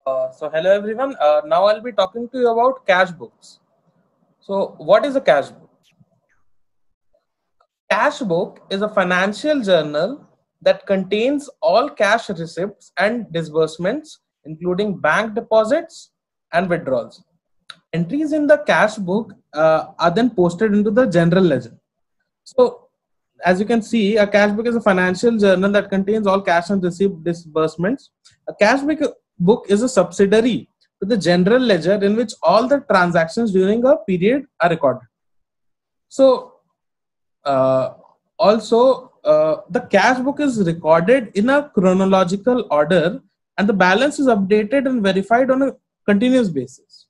So hello everyone. Now I'll be talking to you about cash books. So what is a cash book? Cash book is a financial journal that contains all cash receipts and disbursements, including bank deposits and withdrawals. Entries in the cash book are then posted into the general ledger. So, as you can see, a cash book is a financial journal that contains all cash and receipt disbursements. A cash book is a subsidiary to the general ledger in which all the transactions during a period are recorded. So, uh, the cash book is recorded in a chronological order and the balance is updated and verified on a continuous basis.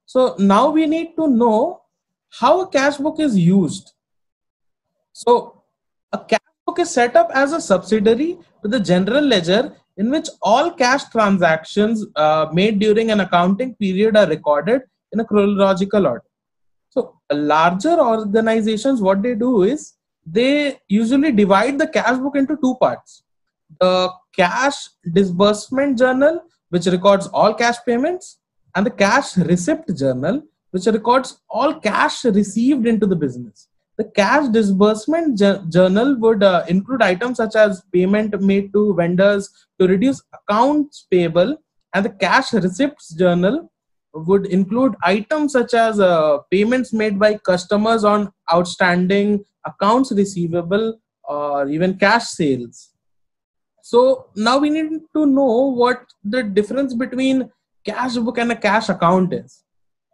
So, now we need to know how a cash book is used. So, a cash book is set up as a subsidiary to the general ledger in which all cash transactions made during an accounting period are recorded in a chronological order. So, larger organizations, what they do is they usually divide the cash book into two parts: the cash disbursement journal, which records all cash payments, and the cash receipt journal, which records all cash received into the business. The cash disbursement journal would include items such as payment made to vendors to reduce accounts payable, and the cash receipts journal would include items such as payments made by customers on outstanding accounts receivable or even cash sales. So now we need to know what the difference between cash book and a cash account is.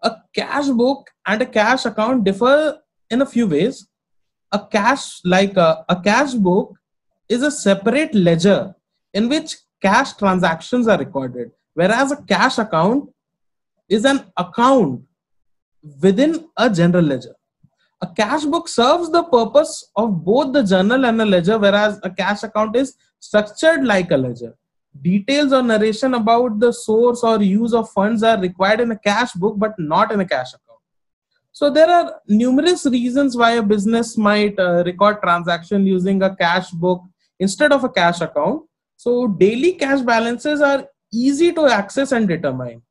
A cash book and a cash account differ in a few ways. A cash book is a separate ledger in which cash transactions are recorded, whereas a cash account is an account within a general ledger. A cash book serves the purpose of both the journal and a ledger, whereas a cash account is structured like a ledger. Details or narration about the source or use of funds are required in a cash book, but not in a cash account. So there are numerous reasons why a business might record transaction using a cash book instead of a cash account. So daily cash balances are easy to access and determine,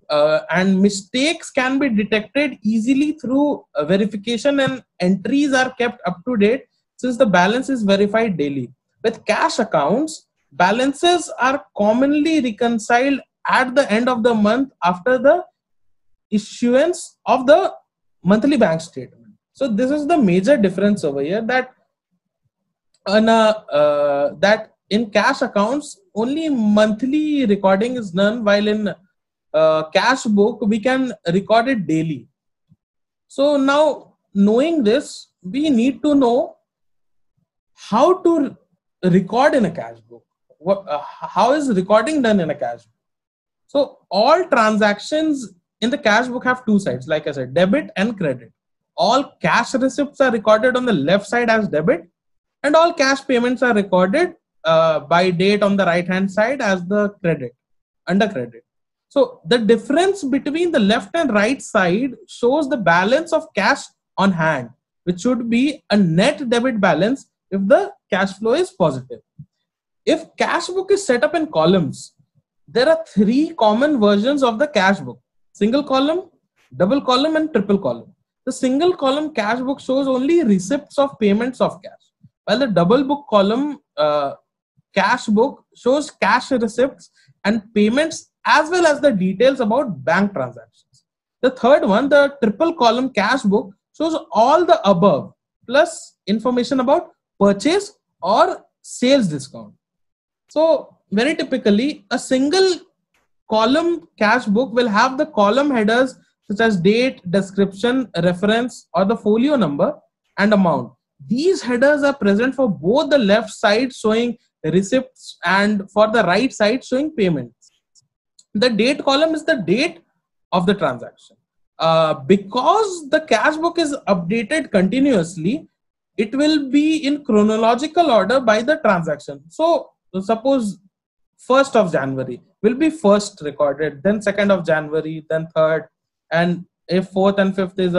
and mistakes can be detected easily through verification, and entries are kept up to date since the balance is verified daily. With cash accounts, balances are commonly reconciled at the end of the month after the issuance of the monthly bank statement. So this is the major difference over here, that in cash accounts only monthly recording is done, while in cash book we can record it daily. So now, knowing this, we need to know how to record in a cash book. How is recording done in a cash book? So all transactions in the cash book have two sides, like I said, debit and credit. All cash receipts are recorded on the left side as debit, and all cash payments are recorded by date on the right hand side as the credit, under credit. So the difference between the left and right side shows the balance of cash on hand, which should be a net debit balance if the cash flow is positive. If cash book is set up in columns, there are three common versions of the cash book: single column, double column, and triple column. The single column cash book shows only receipts of payments of cash, while the double book column cash book shows cash receipts and payments as well as the details about bank transactions. The third one, the triple column cash book, shows all the above plus information about purchase or sales discount. So very typically, a single column cash book will have the column headers such as date, description, reference, or the folio number and amount. These headers are present for both the left side showing receipts and for the right side showing payments. The date column is the date of the transaction. Because the cash book is updated continuously, it will be in chronological order by the transaction. So suppose 1st of January will be first recorded, then 2nd of January, then 3rd, and if 4th and 5th is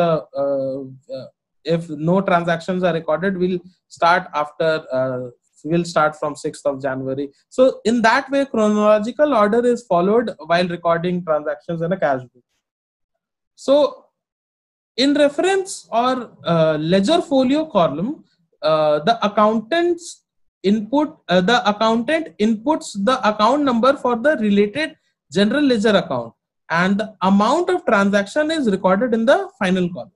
if no transactions are recorded, we'll start after we'll start from 6th of January. So in that way, chronological order is followed while recording transactions in a cash book. So in reference or ledger folio column, the accountant inputs the account number for the related general ledger account, and the amount of transaction is recorded in the final column.